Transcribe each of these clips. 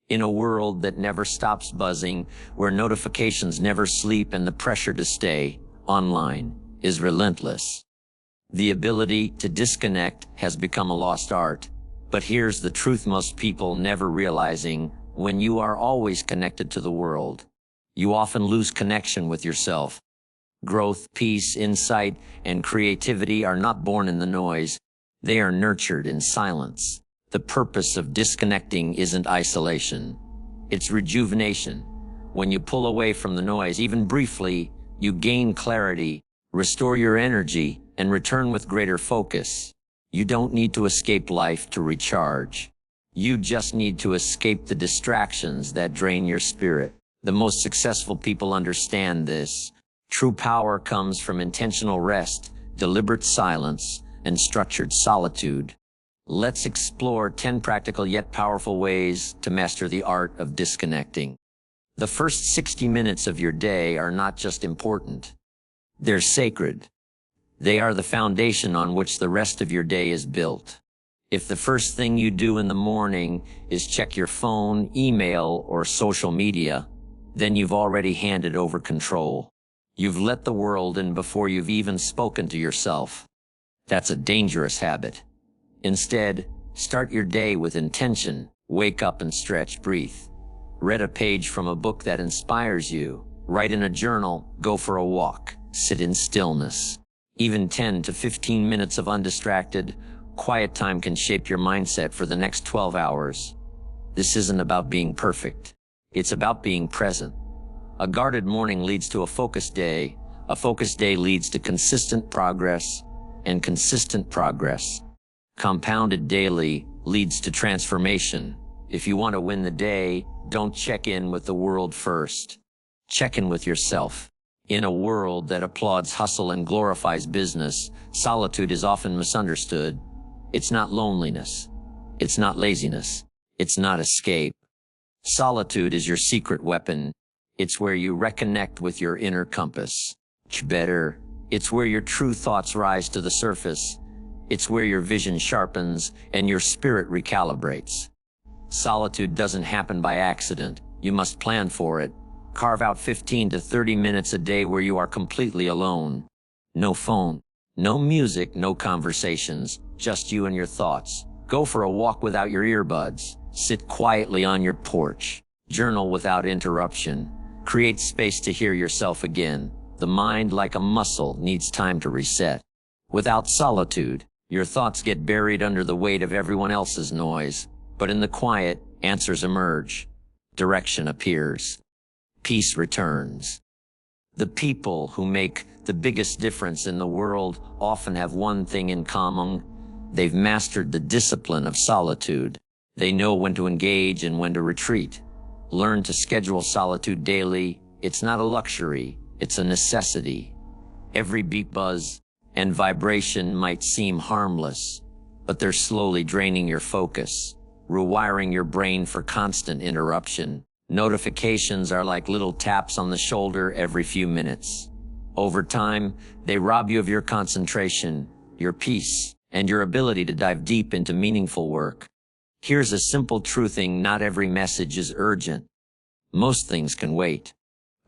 In a world that never stops buzzing, where notifications never sleep and the pressure to stay online is relentless, the ability to disconnect has become a lost art. But here's the truth most people never realizing: when you are always connected to the world, you often lose connection with yourself. Growth, peace, insight, and creativity are not born in the noise. They are nurtured in silence. The purpose of disconnecting isn't isolation. It's rejuvenation. When you pull away from the noise, even briefly, you gain clarity, restore your energy, and return with greater focus. You don't need to escape life to recharge. You just need to escape the distractions that drain your spirit. The most successful people understand this. True power comes from intentional rest, deliberate silence, and structured solitude. Let's explore 10 practical yet powerful ways to master the art of disconnecting. The first 60 minutes of your day are not just important. They're sacred. They are the foundation on which the rest of your day is built. If the first thing you do in the morning is check your phone, email, or social media, then you've already handed over control. You've let the world in before you've even spoken to yourself. That's a dangerous habit. Instead, start your day with intention. Wake up and stretch, breathe. Read a page from a book that inspires you. Write in a journal, go for a walk, sit in stillness. Even 10 to 15 minutes of undistracted, quiet time can shape your mindset for the next 12 hours. This isn't about being perfect. It's about being present. A guarded morning leads to a focused day. A focused day leads to consistent progress, and consistent progress, compounded daily, leads to transformation. If you want to win the day, don't check in with the world first. Check in with yourself. In a world that applauds hustle and glorifies business, solitude is often misunderstood. It's not loneliness. It's not laziness. It's not escape. Solitude is your secret weapon. It's where you reconnect with your inner compass. Better, it's where your true thoughts rise to the surface. It's where your vision sharpens and your spirit recalibrates. Solitude doesn't happen by accident. You must plan for it. Carve out 15 to 30 minutes a day where you are completely alone. No phone, no music, no conversations, just you and your thoughts. Go for a walk without your earbuds. Sit quietly on your porch. Journal without interruption. Create space to hear yourself again. The mind, like a muscle, needs time to reset. Without solitude, your thoughts get buried under the weight of everyone else's noise. But in the quiet, answers emerge. Direction appears. Peace returns. The people who make the biggest difference in the world often have one thing in common. They've mastered the discipline of solitude. They know when to engage and when to retreat. Learn to schedule solitude daily. It's not a luxury, it's a necessity. Every beat, buzz, and vibration might seem harmless, but they're slowly draining your focus, rewiring your brain for constant interruption. Notifications are like little taps on the shoulder every few minutes. Over time, they rob you of your concentration, your peace, and your ability to dive deep into meaningful work. Here's a simple truthing: not every message is urgent. Most things can wait.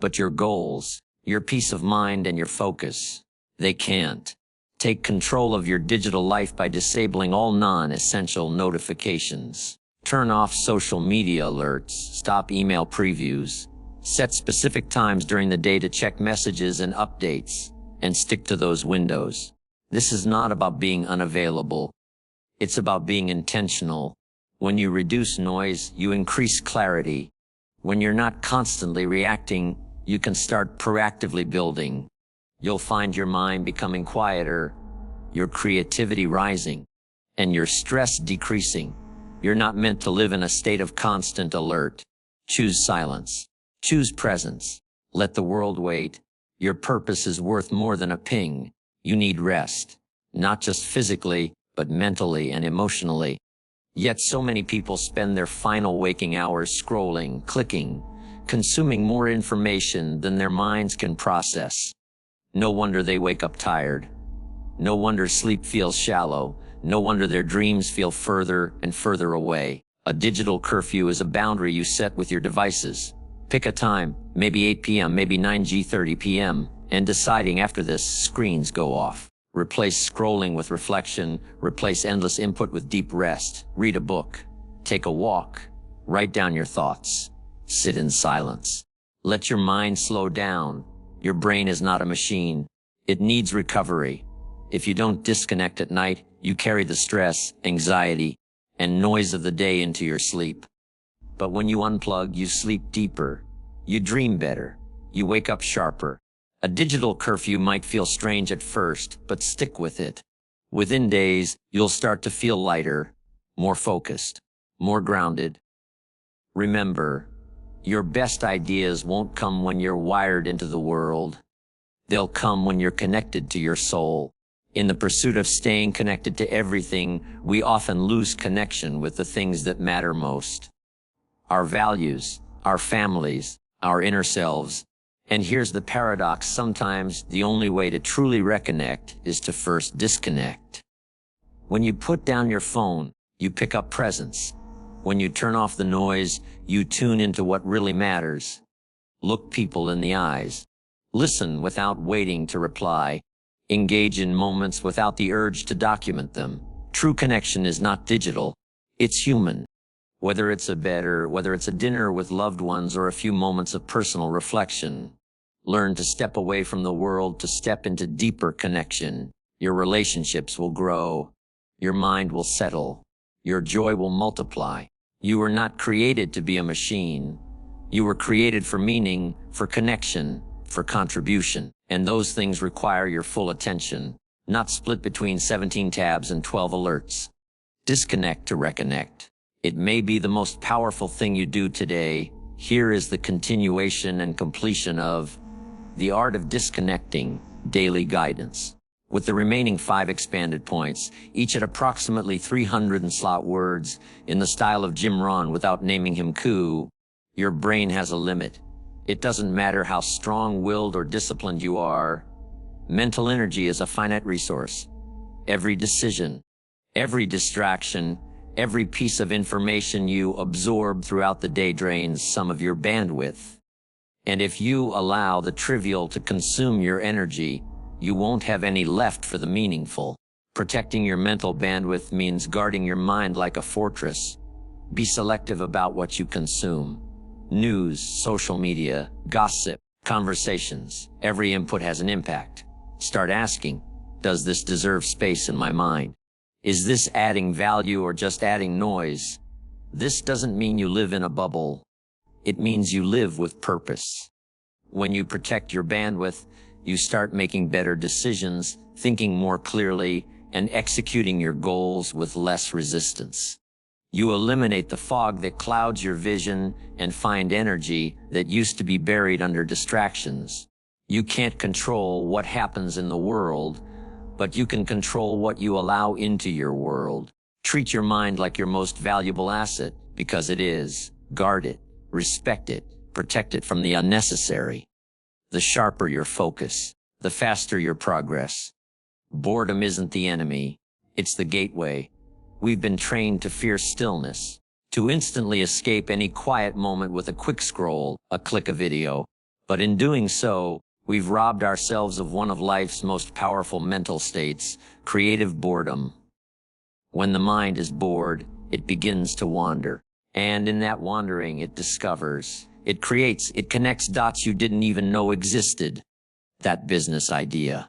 But your goals, your peace of mind, and your focus, they can't. Take control of your digital life by disabling all non-essential notifications. Turn off social media alerts, stop email previews, set specific times during the day to check messages and updates, and stick to those windows. This is not about being unavailable. It's about being intentional. When you reduce noise, you increase clarity. When you're not constantly reacting, you can start proactively building. You'll find your mind becoming quieter, your creativity rising, and your stress decreasing. You're not meant to live in a state of constant alert. Choose silence. Choose presence. Let the world wait. Your purpose is worth more than a ping. You need rest, not just physically, but mentally and emotionally. Yet so many people spend their final waking hours scrolling, clicking, consuming more information than their minds can process. No wonder they wake up tired. No wonder sleep feels shallow. No wonder their dreams feel further and further away. A digital curfew is a boundary you set with your devices. Pick a time, maybe 8 p.m., maybe 9:30 p.m., and deciding after this, screens go off. Replace scrolling with reflection, replace endless input with deep rest. Read a book, take a walk, write down your thoughts, sit in silence. Let your mind slow down. Your brain is not a machine. It needs recovery. If you don't disconnect at night, you carry the stress, anxiety, and noise of the day into your sleep. But when you unplug, you sleep deeper. You dream better. You wake up sharper. A digital curfew might feel strange at first, but stick with it. Within days, you'll start to feel lighter, more focused, more grounded. Remember, your best ideas won't come when you're wired into the world. They'll come when you're connected to your soul. In the pursuit of staying connected to everything, we often lose connection with the things that matter most. Our values, our families, our inner selves. And here's the paradox: sometimes the only way to truly reconnect is to first disconnect. When you put down your phone, you pick up presence. When you turn off the noise, you tune into what really matters. Look people in the eyes. Listen without waiting to reply. Engage in moments without the urge to document them. True connection is not digital. It's human. Whether it's a bed or whether it's a dinner with loved ones or a few moments of personal reflection. Learn to step away from the world to step into deeper connection. Your relationships will grow. Your mind will settle. Your joy will multiply. You were not created to be a machine. You were created for meaning, for connection, for contribution. And those things require your full attention, not split between 17 tabs and 12 alerts. Disconnect to reconnect. It may be the most powerful thing you do today. Here is the continuation and completion of The Art of Disconnecting, Daily Guidance. With the remaining 5 expanded points, each at approximately 300 and slot words, in the style of Jim Rohn without naming him Koo, your brain has a limit. It doesn't matter how strong-willed or disciplined you are. Mental energy is a finite resource. Every decision, every distraction, every piece of information you absorb throughout the day drains some of your bandwidth. And if you allow the trivial to consume your energy, you won't have any left for the meaningful. Protecting your mental bandwidth means guarding your mind like a fortress. Be selective about what you consume. News, social media, gossip, conversations. Every input has an impact. Start asking, does this deserve space in my mind? Is this adding value or just adding noise? This doesn't mean you live in a bubble. It means you live with purpose. When you protect your bandwidth, you start making better decisions, thinking more clearly, and executing your goals with less resistance. You eliminate the fog that clouds your vision and find energy that used to be buried under distractions. You can't control what happens in the world, but you can control what you allow into your world. Treat your mind like your most valuable asset, because it is. Guard it, respect it, protect it from the unnecessary. The sharper your focus, the faster your progress. Boredom isn't the enemy, it's the gateway. We've been trained to fear stillness, to instantly escape any quiet moment with a quick scroll, a click of video. But in doing so, we've robbed ourselves of one of life's most powerful mental states, creative boredom. When the mind is bored, it begins to wander. And in that wandering, it discovers, it creates, it connects dots you didn't even know existed. That business idea,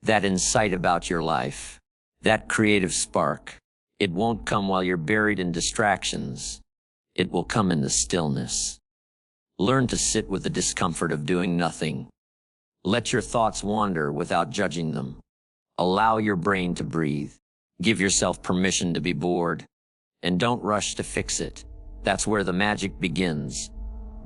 that insight about your life, that creative spark. It won't come while you're buried in distractions. It will come in the stillness. Learn to sit with the discomfort of doing nothing. Let your thoughts wander without judging them. Allow your brain to breathe. Give yourself permission to be bored. And don't rush to fix it. That's where the magic begins.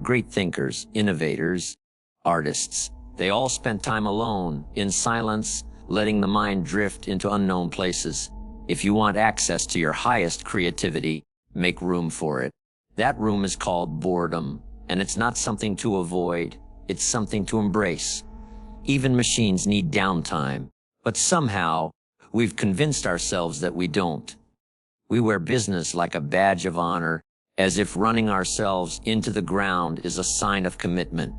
Great thinkers, innovators, artists, they all spent time alone, in silence, letting the mind drift into unknown places. If you want access to your highest creativity, make room for it. That room is called boredom, and it's not something to avoid, it's something to embrace. Even machines need downtime, but somehow, we've convinced ourselves that we don't. We wear business like a badge of honor, as if running ourselves into the ground is a sign of commitment.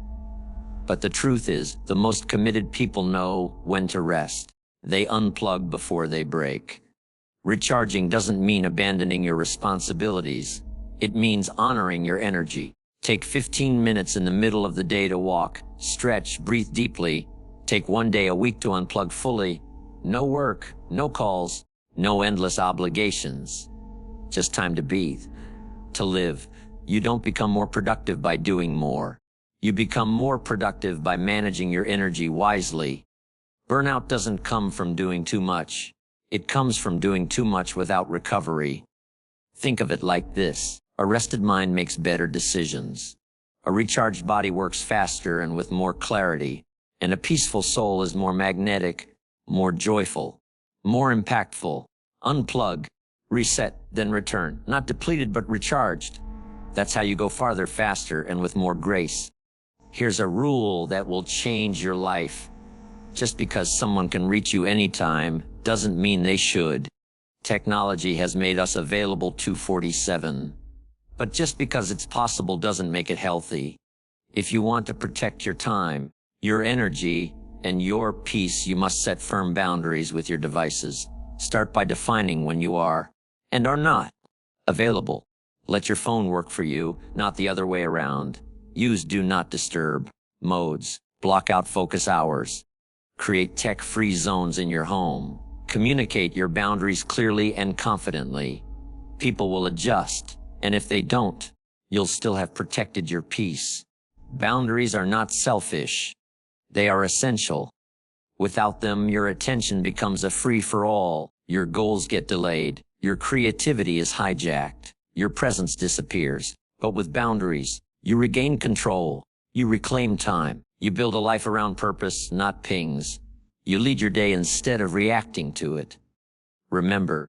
But the truth is, the most committed people know when to rest. They unplug before they break. Recharging doesn't mean abandoning your responsibilities. It means honoring your energy. Take 15 minutes in the middle of the day to walk, stretch, breathe deeply. Take one day a week to unplug fully. No work, no calls, no endless obligations. Just time to breathe, to live. You don't become more productive by doing more. You become more productive by managing your energy wisely. Burnout doesn't come from doing too much. It comes from doing too much without recovery. Think of it like this. A rested mind makes better decisions. A recharged body works faster and with more clarity. And a peaceful soul is more magnetic, more joyful, more impactful. Unplug, reset, then return. Not depleted but recharged. That's how you go farther faster and with more grace. Here's a rule that will change your life. Just because someone can reach you anytime doesn't mean they should. Technology has made us available 24/7. But just because it's possible doesn't make it healthy. If you want to protect your time, your energy, and your peace, you must set firm boundaries with your devices. Start by defining when you are, and are not, available. Let your phone work for you, not the other way around. Use do not disturb modes. Block out focus hours. Create tech-free zones in your home. Communicate your boundaries clearly and confidently. People will adjust, and if they don't, you'll still have protected your peace. Boundaries are not selfish. They are essential. Without them, your attention becomes a free-for-all. Your goals get delayed. Your creativity is hijacked. Your presence disappears. But with boundaries, you regain control. You reclaim time. You build a life around purpose, not pings. You lead your day instead of reacting to it. Remember,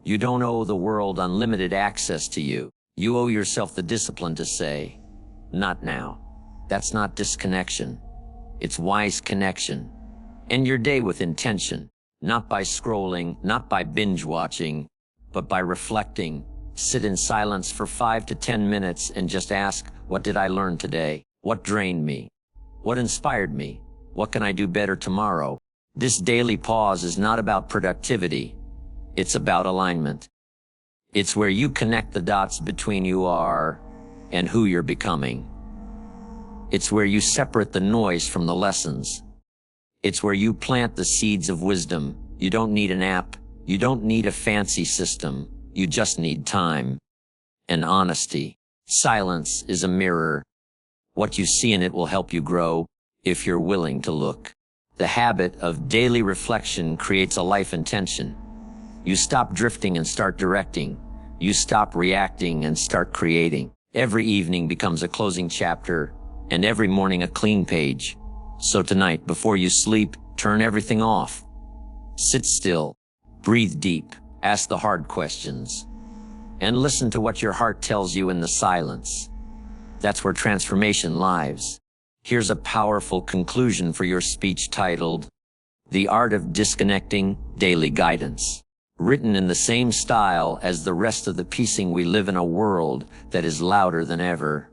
you don't owe the world unlimited access to you. You owe yourself the discipline to say, not now. That's not disconnection. It's wise connection. End your day with intention, not by scrolling, not by binge watching, but by reflecting. Sit in silence for 5 to 10 minutes and just ask, what did I learn today? What drained me? What inspired me? What can I do better tomorrow? This daily pause is not about productivity. It's about alignment. It's where you connect the dots between you are and who you're becoming. It's where you separate the noise from the lessons. It's where you plant the seeds of wisdom. You don't need an app. You don't need a fancy system. You just need time and honesty. Silence is a mirror. What you see in it will help you grow if you're willing to look. The habit of daily reflection creates a life intention. You stop drifting and start directing. You stop reacting and start creating. Every evening becomes a closing chapter, and every morning a clean page. So tonight, before you sleep, turn everything off. Sit still, breathe deep, ask the hard questions, and listen to what your heart tells you in the silence. That's where transformation lies. Here's a powerful conclusion for your speech titled, The Art of Disconnecting, Daily Guidance. Written in the same style as the rest of the piecing, we live in a world that is louder than ever.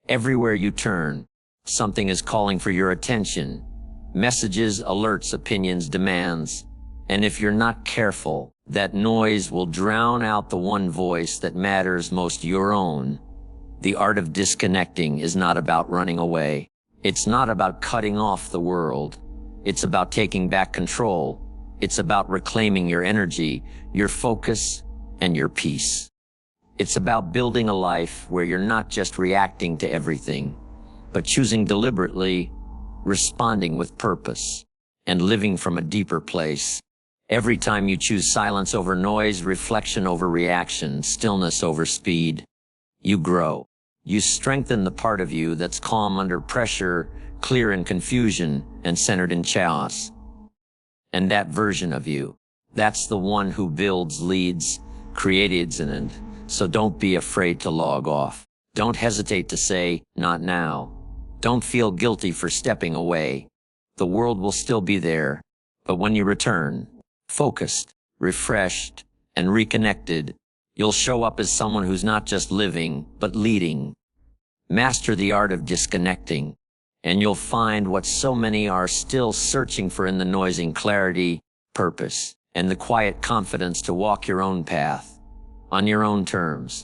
Everywhere you turn, something is calling for your attention. Messages, alerts, opinions, demands. And if you're not careful, that noise will drown out the one voice that matters most, your own. The art of disconnecting is not about running away. It's not about cutting off the world. It's about taking back control. It's about reclaiming your energy, your focus, and your peace. It's about building a life where you're not just reacting to everything, but choosing deliberately, responding with purpose, and living from a deeper place. Every time you choose silence over noise, reflection over reaction, stillness over speed, you grow. You strengthen the part of you that's calm under pressure, clear in confusion, and centered in chaos. And that version of you, that's the one who builds, leads, creates, and so don't be afraid to log off. Don't hesitate to say, not now. Don't feel guilty for stepping away. The world will still be there, but when you return, focused, refreshed, and reconnected, You'll show up as someone who's not just living, but leading. Master the art of disconnecting, and you'll find what so many are still searching for in the noise: clarity, purpose, and the quiet confidence to walk your own path, on your own terms.